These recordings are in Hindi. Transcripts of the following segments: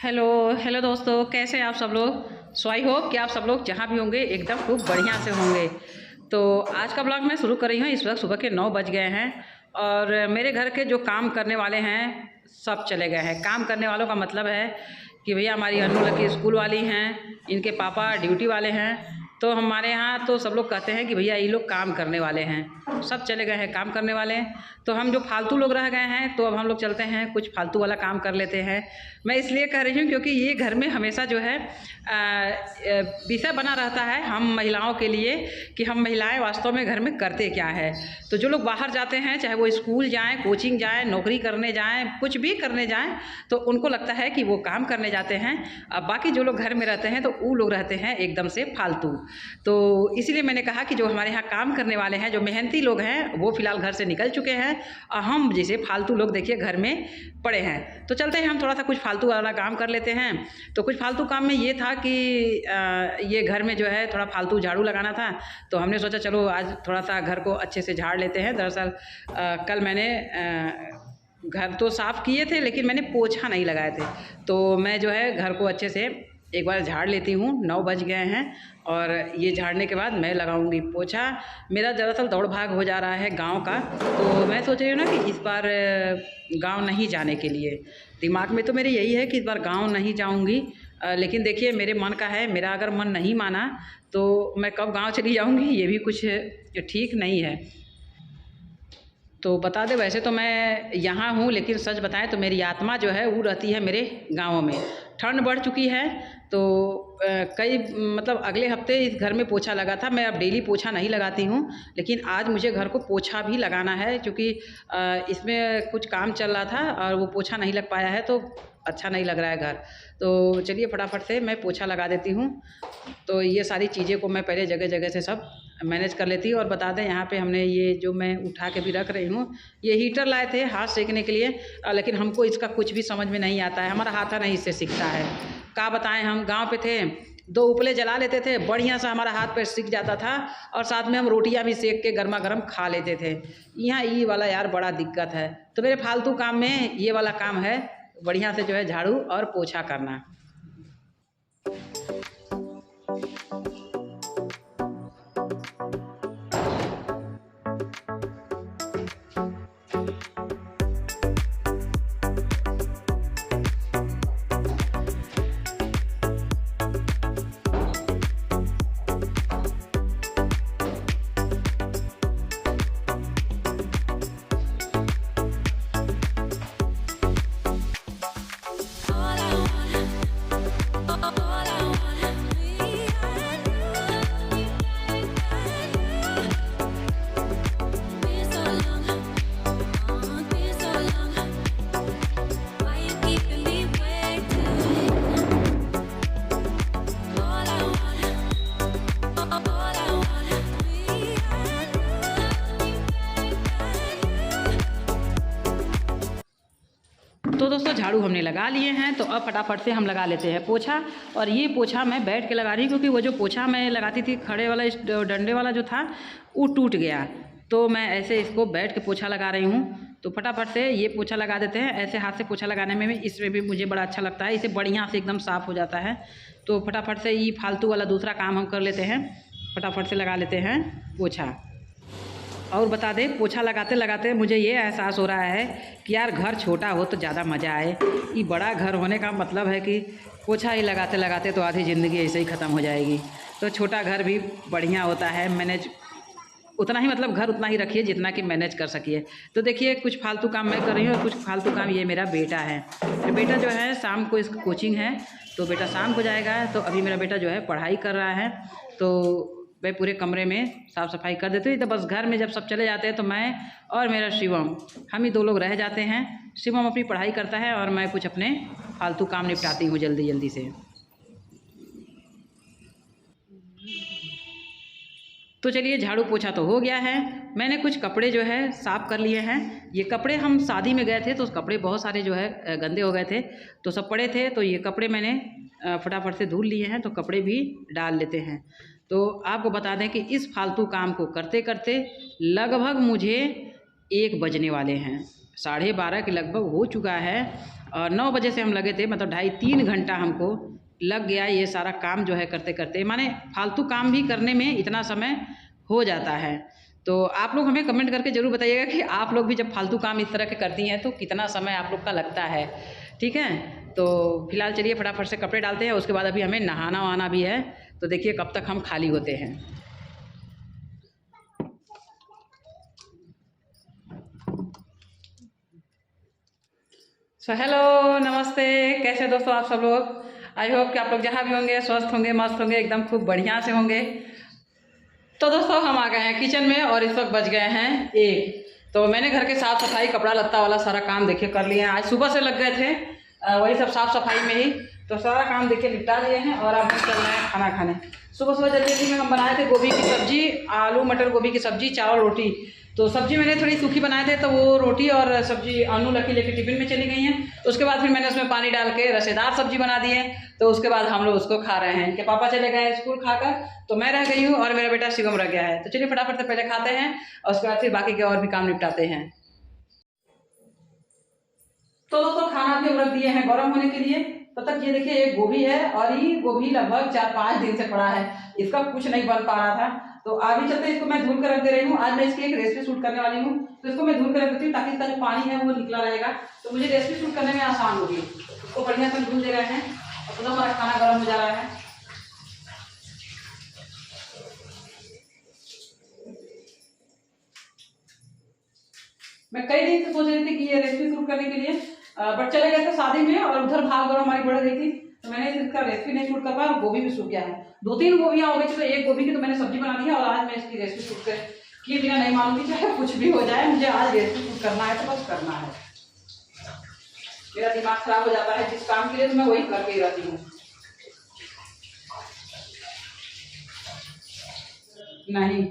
हेलो हेलो दोस्तों, कैसे हैं आप सब लोग। सो आई होप कि आप सब लोग जहाँ भी होंगे एकदम खूब बढ़िया से होंगे। तो आज का ब्लॉग मैं शुरू कर रही हूँ। इस वक्त सुबह के 9 बज गए हैं और मेरे घर के जो काम करने वाले हैं सब चले गए हैं। काम करने वालों का मतलब है कि भैया हमारी अनु लकी स्कूल वाली हैं, इनके पापा ड्यूटी वाले हैं। तो हमारे यहाँ तो सब लोग कहते हैं कि भैया ये लोग काम करने वाले हैं, सब चले गए हैं काम करने वाले। तो हम जो फालतू लोग रह गए हैं तो अब हम लोग चलते हैं कुछ फालतू वाला काम कर लेते हैं। मैं इसलिए कह रही हूँ क्योंकि ये घर में हमेशा जो है विषय बना रहता है हम महिलाओं के लिए कि हम महिलाएं वास्तव में घर में करते क्या है। तो जो लोग बाहर जाते हैं, चाहे वो स्कूल जाएं, कोचिंग जाएं, नौकरी करने जाएं, कुछ भी करने जाएं, तो उनको लगता है कि वो काम करने जाते हैं। अब बाकी जो लोग घर में रहते हैं तो वो लोग रहते हैं एकदम से फालतू। तो इसीलिए मैंने कहा कि जो हमारे यहाँ काम करने वाले हैं, जो मेहनती लोग हैं, वो फिलहाल घर से निकल चुके हैं और हम जैसे फालतू लोग देखिए घर में पड़े हैं। तो चलते हैं हम थोड़ा सा कुछ फालतू वाला काम कर लेते हैं। तो कुछ फालतू काम में ये था कि ये घर में जो है थोड़ा फालतू झाड़ू लगाना था। तो हमने सोचा चलो आज थोड़ा सा घर को अच्छे से झाड़ लेते हैं। दरअसल कल मैंने घर तो साफ़ किए थे लेकिन मैंने पोछा नहीं लगाए थे। तो मैं जो है घर को अच्छे से एक बार झाड़ लेती हूँ। 9 बज गए हैं और ये झाड़ने के बाद मैं लगाऊंगी पोछा। मेरा दरअसल दौड़ भाग हो जा रहा है गांव का, तो मैं सोच रही हूँ ना कि इस बार गांव नहीं जाने के लिए दिमाग में तो मेरे यही है कि इस बार गांव नहीं जाऊंगी। लेकिन देखिए मेरे मन का है, मेरा अगर मन नहीं माना तो मैं कब गांव चली जाऊंगी ये भी कुछ ठीक नहीं है। तो बता दें, वैसे तो मैं यहाँ हूँ लेकिन सच बताएं तो मेरी आत्मा जो है वो रहती है मेरे गाँव में। ठंड बढ़ चुकी है तो कई मतलब अगले हफ्ते इस घर में पोछा लगा था। मैं अब डेली पोछा नहीं लगाती हूँ लेकिन आज मुझे घर को पोछा भी लगाना है क्योंकि इसमें कुछ काम चल रहा था और वो पोछा नहीं लग पाया है तो अच्छा नहीं लग रहा है घर। तो चलिए फटाफट से मैं पोछा लगा देती हूँ। तो ये सारी चीज़ें को मैं पहले जगह जगह से सब मैनेज कर लेती हूँ। और बता दें यहाँ पे हमने ये जो मैं उठा के भी रख रही हूँ, ये हीटर लाए थे हाथ सेकने के लिए, लेकिन हमको इसका कुछ भी समझ में नहीं आता है। हमारा हाथ नहीं इससे सीखता है। क्या बताएं, हम गांव पे थे, 2 उपले जला लेते थे, बढ़िया सा हमारा हाथ पैर सीख जाता था और साथ में हम रोटियां भी सेक के गर्मा गर्म खा लेते थे। यहाँ ये वाला यार बड़ा दिक्कत है। तो मेरे फालतू काम में ये वाला काम है, बढ़िया से जो है झाड़ू और पोछा करना। तो दोस्तों झाड़ू हमने लगा लिए हैं, तो अब फटाफट से हम लगा लेते हैं पोछा। और ये पोछा मैं बैठ के लगा रही हूँ क्योंकि वो जो पोछा मैं लगाती थी खड़े वाला, इस डंडे वाला जो था वो टूट गया। तो मैं ऐसे इसको बैठ के पोछा लगा रही हूँ। तो फटाफट से ये पोछा लगा देते हैं। ऐसे हाथ से पोछा लगाने में भी, इसमें भी मुझे बड़ा अच्छा लगता है, इसे बढ़िया से एकदम साफ़ हो जाता है। तो फटाफट से ये फालतू वाला दूसरा काम हम कर लेते हैं, फटाफट से लगा लेते हैं पोछा। और बता दें, पोछा लगाते लगाते मुझे ये एहसास हो रहा है कि यार घर छोटा हो तो ज़्यादा मज़ा आए। ये बड़ा घर होने का मतलब है कि पोछा ही लगाते लगाते तो आधी ज़िंदगी ऐसे ही ख़त्म हो जाएगी। तो छोटा घर भी बढ़िया होता है, मैनेज उतना ही, मतलब घर उतना ही रखिए जितना कि मैनेज कर सकिए। तो देखिए कुछ फालतू काम मैं कर रही हूँ और कुछ फालतू काम ये मेरा बेटा है। तो बेटा जो है शाम को इसका कोचिंग है तो बेटा शाम को जाएगा। तो अभी मेरा बेटा जो है पढ़ाई कर रहा है। तो मैं पूरे कमरे में साफ़ सफाई कर देती हूँ। तो बस घर में जब सब चले जाते हैं तो मैं और मेरा शिवम, हम ही 2 लोग रह जाते हैं। शिवम अपनी पढ़ाई करता है और मैं कुछ अपने फालतू काम निपटाती हूँ जल्दी जल्दी से। तो चलिए झाड़ू पोछा तो हो गया है। मैंने कुछ कपड़े जो है साफ़ कर लिए हैं। ये कपड़े हम शादी में गए थे तो उस कपड़े बहुत सारे जो है गंदे हो गए थे तो सब पड़े थे। तो ये कपड़े मैंने फटाफट से धुल लिए हैं, तो कपड़े भी डाल लेते हैं। तो आपको बता दें कि इस फालतू काम को करते करते लगभग मुझे 1 बजने वाले हैं। 12:30 के लगभग हो चुका है और 9 बजे से हम लगे थे, मतलब 2.5-3 घंटा हमको लग गया ये सारा काम जो है करते करते। माने फालतू काम भी करने में इतना समय हो जाता है। तो आप लोग हमें कमेंट करके ज़रूर बताइएगा कि आप लोग भी जब फालतू काम इस तरह के करती हैं तो कितना समय आप लोग का लगता है। ठीक है, तो फिलहाल चलिए फटाफट से कपड़े डालते हैं, उसके बाद अभी हमें नहाना वहाना भी है, तो देखिए कब तक हम खाली होते हैं। हेलो, नमस्ते, कैसे दोस्तों आप सब लोग। आई होप कि आप लोग जहाँ भी होंगे स्वस्थ होंगे, मस्त होंगे, एकदम खूब बढ़िया से होंगे। तो दोस्तों हम आ गए हैं किचन में और इस वक्त बज गए हैं 1। तो मैंने घर के साफ़ सफाई कपड़ा लत्ता वाला सारा काम देखिए कर लिए हैं। आज सुबह से लग गए थे वही सब साफ़ सफाई में ही, तो सारा काम देखिए निपटा लिए हैं और अब हम चल रहे हैं खाना खाने। सुबह सुबह जल्दी में हम बनाए थे गोभी की सब्जी, आलू मटर गोभी की सब्जी, चावल रोटी। तो सब्जी मैंने थोड़ी सूखी बनाए थे, तो वो रोटी और सब्जी अनु लकी लेके टिफिन में चली गई हैं। उसके बाद फिर मैंने उसमें पानी डाल के रसेदार सब्जी बना दी है, तो उसके बाद हम लोग उसको खा रहे हैं। इनके पापा चले गए स्कूल खाकर, तो मैं रह गई हूँ और मेरा बेटा शिवम रह गया है। तो चलिए फटाफट से पहले खाते हैं और उसके बाद फिर बाकी के और भी काम निपटाते हैं। तो दोस्तों खाना भी रख दिए हैं गर्म होने के लिए। तब तक ये देखिए एक गोभी है और ये गोभी लगभग 4-5 दिन से पड़ा है, इसका कुछ नहीं बन पा रहा था। तो आगे चलते इसको मैं धुल कर रख दे रही हूँ। आज मैं इसकी एक रेसिपी शूट करने वाली हूँ, तो इसको मैं धुल कर रख देती हूँ ताकि इसका जो पानी है वो निकला रहेगा, तो मुझे रेसिपी शूट करने में आसान होगी। इसको बढ़िया से धुल दे रहे हैं और तो हमारा खाना गर्म हो जा रहा है। मैं कई दिन से सोच रही थी कि ये रेसिपी शूट करने के लिए, बट चले गए थे शादी में और उधर भाग दौड़ हमारी बढ़ गई थी, तो मैंने इसका रेसिपी नहीं शूट कर पाया और गोभी भी सूख गया है। 2-3 गोभियां हो गई थी, तो एक गोभी की तो मैंने सब्जी बना दी है और आज मैं इसकी रेसिपी शूट किए बिना नहीं मानूंगी, चाहे कुछ भी हो जाए, मुझे आज रेसिपी शूट करना है तो बस करना है। मेरा दिमाग खराब हो जाता है जिस काम के लिए, तो मैं वही करके ही रहती हूँ। नहीं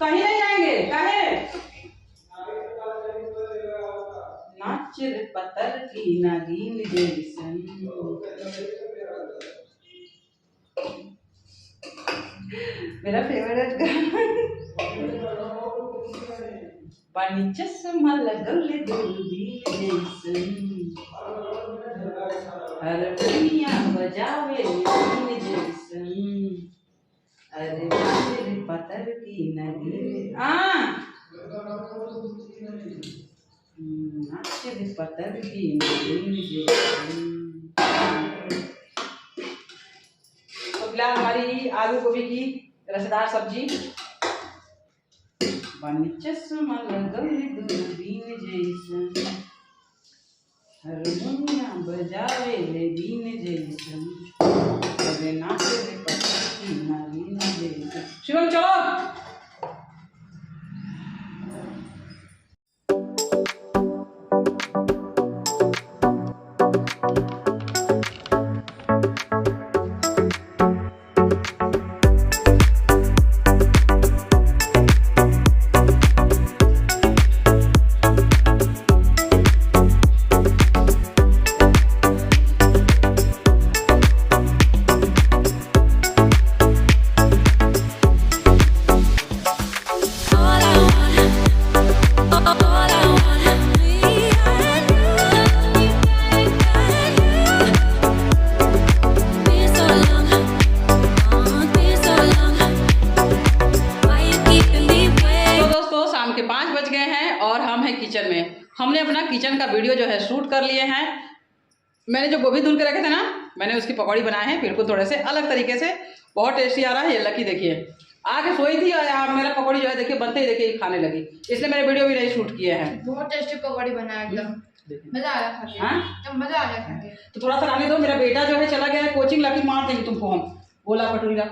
कहीं नहीं जाएंगे, कहे नाचिर पत्थर की नागिन जैसन। मेरा फेवरेट गाना पानी चश्मा लगौले दूरबीन जैसन, हारमोनिया बजावे बीन जैसन, अरे नाचिर पत्थर की नागिन नाचिर पत्थर की नागिन जैसन। तो फिलहाल हमारी आलू गोभी की रसदार सब्जी पानी चश्मा लगौले दूरबीन जैसन, हारमोनिया बजावे बीन जैसन, अरे नाचे रे पत्थर की नागिन जैसन। शिवम चलो। किचन में हमने अपना किचन का वीडियो जो है शूट कर लिए हैं। मैंने जो गोभी धुल के रखे थे ना, मैंने उसकी पकौड़ी बनाए हैं बिल्कुल थोड़े से अलग तरीके से, बहुत टेस्टी आ रहा है। ये लकी देखिए आके सोई थी और मेरा पकौड़ी जो है देखिए बनते ही देखिए खाने लगी, इसलिए मेरे वीडियो भी नहीं शूट किए हैं। बहुत टेस्टी पकौड़ी बनाया एकदम, मजा आ रहा है, मजा आ रहा है। तो थोड़ा सा खाने दो, मेरा बेटा जो है चला गया है कोचिंग, लकी मार देंगे तुमको हम, बोला भटूरा।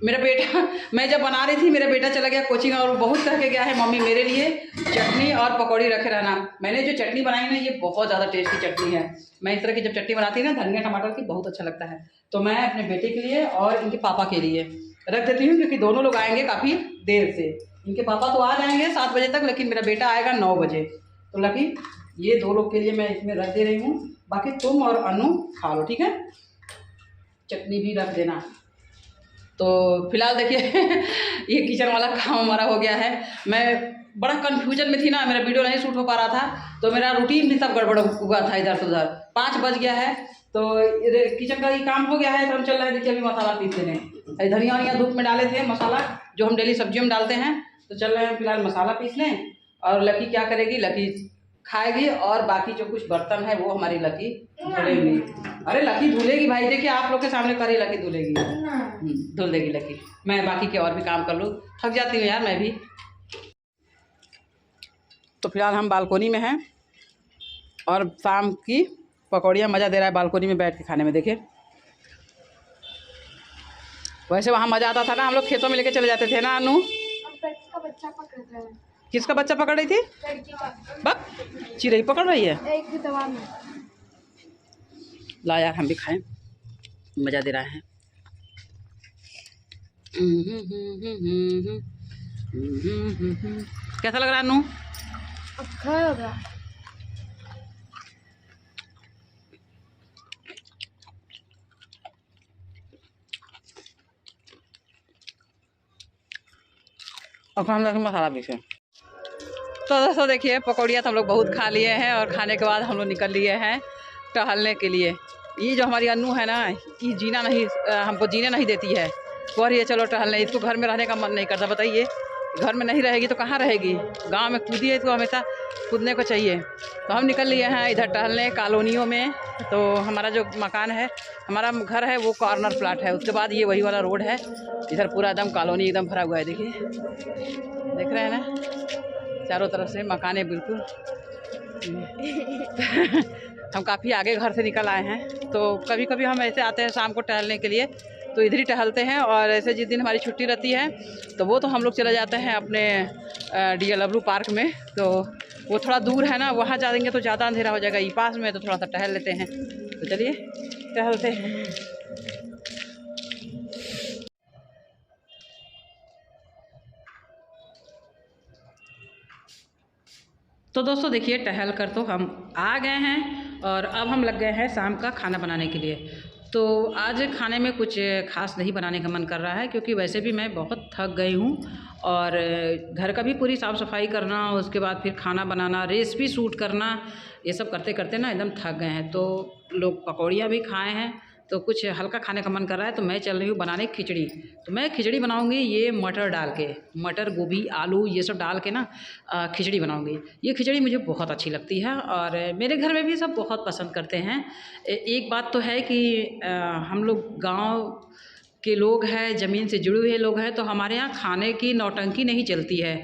मेरा बेटा, मैं जब बना रही थी मेरा बेटा चला गया कोचिंग और बहुत कह के गया है मम्मी मेरे लिए चटनी और पकौड़ी रखे रहना। मैंने जो चटनी बनाई ना ये बहुत ज़्यादा टेस्टी चटनी है। मैं इस तरह की जब चटनी बनाती ना धनिया टमाटर की, बहुत अच्छा लगता है। तो मैं अपने बेटे के लिए और इनके पापा के लिए रख देती हूँ, क्योंकि दोनों लोग आएंगे काफ़ी देर से। इनके पापा तो आ जाएंगे 7 बजे तक, लेकिन मेरा बेटा आएगा 9 बजे। तो लकी ये 2 लोग के लिए मैं इसमें रख दे रही हूँ, बाकी तुम और अनु खा लो, ठीक है। चटनी भी रख देना। तो फिलहाल देखिए ये किचन वाला काम हमारा हो गया है। मैं बड़ा कन्फ्यूजन में थी ना, मेरा वीडियो नहीं शूट हो पा रहा था, तो मेरा रूटीन भी सब गड़बड़ हुआ था इधर से उधर। 5 बज गया है तो किचन का ये काम हो गया है, तो हम चल रहे हैं। देखिए अभी मसाला पीसते हैं, धनिया वनिया धूप में डाले थे मसाला जो हम डेली सब्जियों में डालते हैं। तो चल रहे हैं फिलहाल मसाला पीसने। और लकी क्या करेगी, लकी खाएगी और बाकी जो कुछ बर्तन है वो हमारी लकी धुलेगी। अरे लकी धुलेगी भाई, देखिए आप लोग के सामने करे लकी धुलेगी, धुल देगी लकी। मैं बाकी के और भी काम कर लूँ, थक जाती हूँ यार मैं भी। तो फिलहाल हम बालकोनी में हैं और शाम की पकौड़ियाँ मज़ा दे रहा है बालकोनी में बैठ के खाने में। देखिए वैसे वहाँ मज़ा आता था ना, हम लोग खेतों में लेके चले जाते थे ना अनु। का बच्चा पकड़ रहा है। किसका बच्चा पकड़ रही थी? बक चिड़ै पकड़ रही है। एक दवा में ला यार हम भी खाएं, मज़ा दे रहा है। कैसा लग रहा है अनु? अच्छा लग रहा है। अब हम लोग मसाला पीसे। तो दोस्तों देखिए पकौड़ियाँ तो हम लोग बहुत खा लिए हैं और खाने के बाद हम लोग निकल लिए हैं टहलने के लिए। ये जो हमारी अन्नू है ना, ये जीना नहीं, हमको जीने नहीं देती है। कह रही है चलो टहलने, इसको घर में रहने का मन नहीं करता। बताइए घर में नहीं रहेगी तो कहाँ रहेगी? गांव में कूदी है तो हमेशा कूदने को चाहिए। तो हम निकल लिए हैं इधर टहलने कॉलोनियों में। तो हमारा जो मकान है, हमारा घर है वो कॉर्नर प्लाट है, उसके बाद ये वही वाला रोड है। इधर पूरा एकदम कॉलोनी एकदम भरा हुआ है। देखिए देख रहे हैं ना, चारों तरफ से मकाने बिल्कुल। हम काफ़ी आगे घर से निकल आए हैं। तो कभी कभी हम ऐसे आते हैं शाम को टहलने के लिए, तो इधर ही टहलते हैं। और ऐसे जिस दिन हमारी छुट्टी रहती है तो वो तो हम लोग चले जाते हैं अपने DLW पार्क में। तो वो थोड़ा दूर है ना, वहाँ जाएंगे तो ज़्यादा अंधेरा हो जाएगा। ये पास में तो थोड़ा सा टहल लेते हैं। तो चलिए टहलते हैं। तो दोस्तों देखिए टहल कर तो हम आ गए हैं और अब हम लग गए हैं शाम का खाना बनाने के लिए। तो आज खाने में कुछ खास नहीं बनाने का मन कर रहा है, क्योंकि वैसे भी मैं बहुत थक गई हूँ। और घर का भी पूरी साफ़ सफाई करना, उसके बाद फिर खाना बनाना, रेसिपी शूट करना, ये सब करते करते ना एकदम थक गए हैं। तो लोग पकौड़ियाँ भी खाए हैं तो कुछ हल्का खाने का मन कर रहा है। तो मैं चल रही हूँ बनाने खिचड़ी। तो मैं खिचड़ी बनाऊँगी ये मटर डाल के, मटर गोभी आलू ये सब डाल के ना खिचड़ी बनाऊँगी। ये खिचड़ी मुझे बहुत अच्छी लगती है और मेरे घर में भी सब बहुत पसंद करते हैं। एक बात तो है कि हम लोग गाँव के लोग हैं, ज़मीन से जुड़े हुए लोग हैं, तो हमारे यहाँ खाने की नौटंकी नहीं चलती है।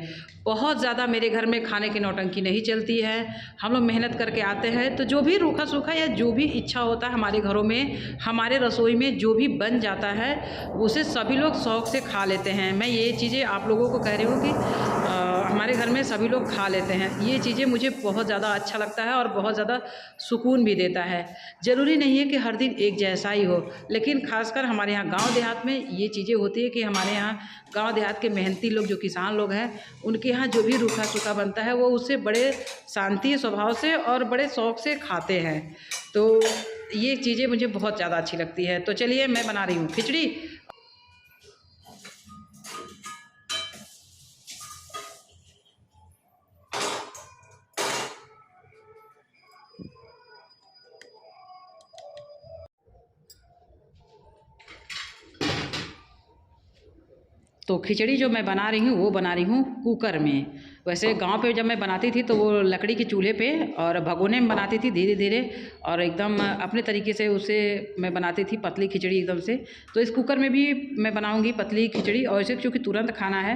बहुत ज़्यादा मेरे घर में खाने की नौटंकी नहीं चलती है। हम लोग मेहनत करके आते हैं, तो जो भी रूखा सूखा या जो भी इच्छा होता है हमारे घरों में, हमारे रसोई में जो भी बन जाता है उसे सभी लोग शौक़ से खा लेते हैं। मैं ये चीज़ें आप लोगों को कह रही हूँ कि हमारे घर में सभी लोग खा लेते हैं। ये चीज़ें मुझे बहुत ज़्यादा अच्छा लगता है और बहुत ज़्यादा सुकून भी देता है। ज़रूरी नहीं है कि हर दिन एक जैसा ही हो, लेकिन खासकर हमारे यहाँ गांव देहात में ये चीज़ें होती है कि हमारे यहाँ गांव देहात के मेहनती लोग, जो किसान लोग हैं, उनके यहाँ जो भी रूखा सूखा बनता है वो उससे बड़े शांति स्वभाव से और बड़े शौक़ से खाते हैं। तो ये चीज़ें मुझे बहुत ज़्यादा अच्छी लगती है। तो चलिए मैं बना रही हूँ खिचड़ी। तो खिचड़ी जो मैं बना रही हूँ वो बना रही हूँ कुकर में। वैसे गांव पे जब मैं बनाती थी तो वो लकड़ी के चूल्हे पे और भगोने में बनाती थी धीरे धीरे, और एकदम अपने तरीके से उसे मैं बनाती थी पतली खिचड़ी एकदम से। तो इस कुकर में भी मैं बनाऊंगी पतली खिचड़ी। और इसे क्योंकि तुरंत खाना है,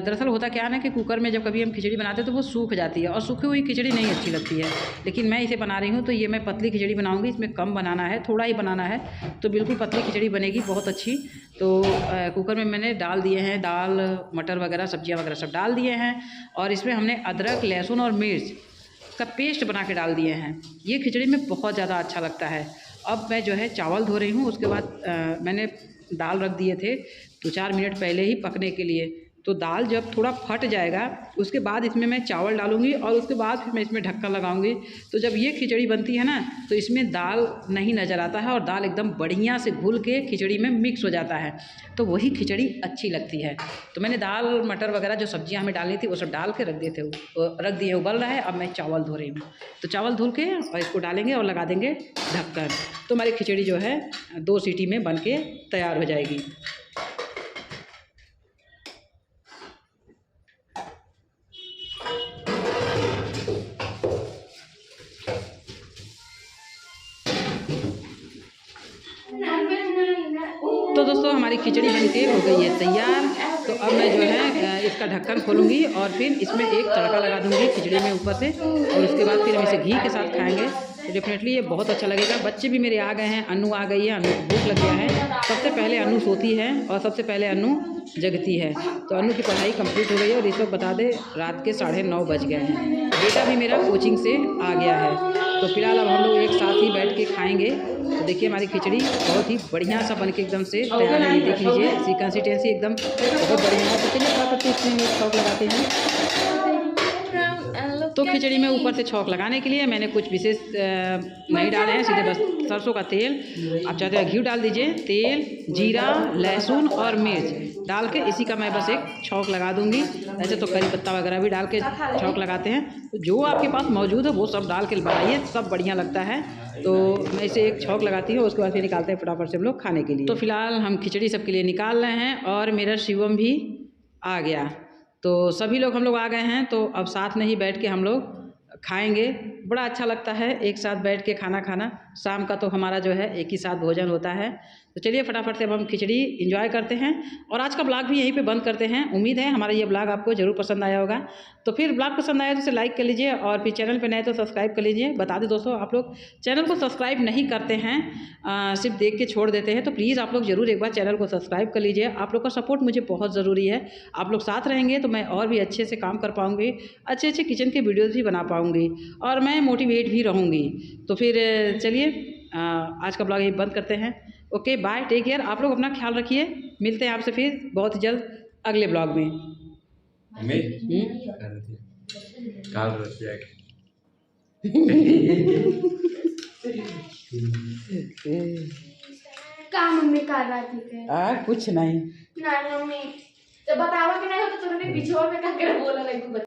दरअसल होता क्या है ना कि कुकर में जब कभी हम खिचड़ी बनाते हैं तो वो सूख जाती है और सूखी हुई खिचड़ी नहीं अच्छी लगती है। लेकिन मैं इसे बना रही हूँ तो ये मैं पतली खिचड़ी बनाऊँगी। इसमें कम बनाना है, थोड़ा ही बनाना है, तो बिल्कुल पतली खिचड़ी बनेगी बहुत अच्छी। तो कुकर में मैंने डाल दिए हैं दाल, मटर वगैरह, सब्जियां वगैरह सब डाल दिए हैं। और इसमें हमने अदरक, लहसुन और मिर्च का पेस्ट बना के डाल दिए हैं। ये खिचड़ी में बहुत ज़्यादा अच्छा लगता है। अब मैं जो है चावल धो रही हूँ। उसके बाद मैंने दाल रख दिए थे 2-4 मिनट पहले ही पकने के लिए। तो दाल जब थोड़ा फट जाएगा उसके बाद इसमें मैं चावल डालूँगी और उसके बाद फिर मैं इसमें ढक्कन लगाऊंगी। तो जब ये खिचड़ी बनती है ना तो इसमें दाल नहीं नज़र आता है और दाल एकदम बढ़िया से घुल के खिचड़ी में मिक्स हो जाता है, तो वही खिचड़ी अच्छी लगती है। तो मैंने दाल मटर वगैरह जो सब्जियां हमें डालनी थी वो सब डाल के रख दिए उबल रहा है। अब मैं चावल धो रही हूँ, तो चावल धुल के और इसको डालेंगे और लगा देंगे ढक्कन। तो हमारी खिचड़ी जो है 2 सीटी में बन के तैयार हो जाएगी। तो दोस्तों हमारी खिचड़ी बनके हो गई है तैयार। तो अब मैं जो है इसका ढक्कन खोलूँगी और फिर इसमें एक तड़का लगा दूँगी खिचड़ी में ऊपर से, और उसके बाद फिर हम इसे घी के साथ खाएंगे। तो डेफिनेटली ये बहुत अच्छा लगेगा। बच्चे भी मेरे आ गए हैं, अनु आ गई है, अनु को भूख लग गया है। सबसे पहले अनु सोती है और सबसे पहले अनु जगती है। तो अनु की पढ़ाई कंप्लीट हो गई है और इस वक्त बता दें रात के 9:30 बज गए हैं। बेटा भी मेरा कोचिंग से आ गया है। तो फिलहाल अब हम लोग एक साथ ही बैठ के खाएंगे। तो देखिए हमारी खिचड़ी बहुत ही बढ़िया सा बन के एकदम से तैयार है। देख लीजिए इसकी कंसिस्टेंसी एकदम बहुत बढ़िया है। तो चलिए करते इसमें हम छौंक लगाते हैं। तो खिचड़ी में ऊपर से छौंक लगाने के लिए मैंने कुछ विशेष नहीं डाले हैं, सीधे बस सरसों का तेल, आप चाहते हैं घी डाल दीजिए, तेल, जीरा, लहसुन और मिर्च डाल के इसी का मैं बस एक छौंक लगा दूंगी। ऐसे तो करी पत्ता वगैरह भी डाल के छौंक लगाते हैं, तो जो आपके पास मौजूद है वो सब डाल के बनाइए, सब बढ़िया लगता है। तो मैं इसे एक छौंक लगाती हूँ, उसके बाद फिर निकालते हैं फटाफट से हम लोग खाने के लिए। तो फिलहाल हम खिचड़ी सबके लिए निकाल रहे हैं और मेरा शिवम भी आ गया। तो सभी लोग हम लोग आ गए हैं। तो अब साथ में ही बैठ के हम लोग खाएंगे। बड़ा अच्छा लगता है एक साथ बैठ के खाना खाना। शाम का तो हमारा जो है एक ही साथ भोजन होता है। तो चलिए फटाफट से अब हम खिचड़ी एंजॉय करते हैं और आज का ब्लॉग भी यहीं पे बंद करते हैं। उम्मीद है हमारा ये ब्लॉग आपको ज़रूर पसंद आया होगा। तो फिर ब्लॉग पसंद आया तो इसे लाइक कर लीजिए और फिर चैनल पे नए तो सब्सक्राइब कर लीजिए। बता दें दोस्तों, आप लोग चैनल को सब्सक्राइब नहीं करते हैं, सिर्फ देख के छोड़ देते हैं। तो प्लीज़ आप लोग ज़रूर एक बार चैनल को सब्सक्राइब कर लीजिए। आप लोग का सपोर्ट मुझे बहुत ज़रूरी है। आप लोग साथ रहेंगे तो मैं और भी अच्छे से काम कर पाऊँगी, अच्छे अच्छे किचन के वीडियोज़ भी बना पाऊँगी और मैं मोटिवेट भी रहूँगी। तो फिर चलिए आज का ब्लॉग यही बंद करते हैं। Okay bye, take care. आप लोग अपना ख्याल रखिए। मिलते हैं आपसे फिर बहुत जल्द अगले ब्लॉग में। काम मम्मी कर रहा थी कुछ नहीं ना मम्मी जब बतावा कि नहीं हो तो तुमने पीछे और में क्या बोला